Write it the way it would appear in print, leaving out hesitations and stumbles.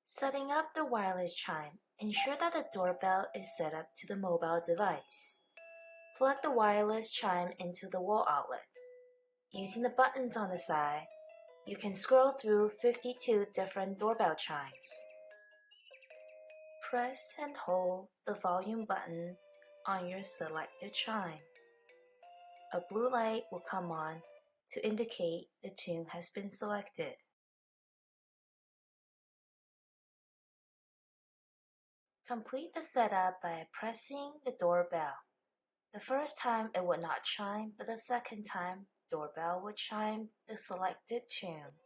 Setting up the wireless chime. Ensure that the doorbell is set up to the mobile device. Plug the wireless chime into the wall outlet. Using the buttons on the side, you can scroll through 52 different doorbell chimes. Press and hold the volume button on your selected chime. A blue light will come on to indicate the tune has been selected. Complete the setup by pressing the doorbell. The first time it would not chime, but the second time, doorbell would chime the selected tune.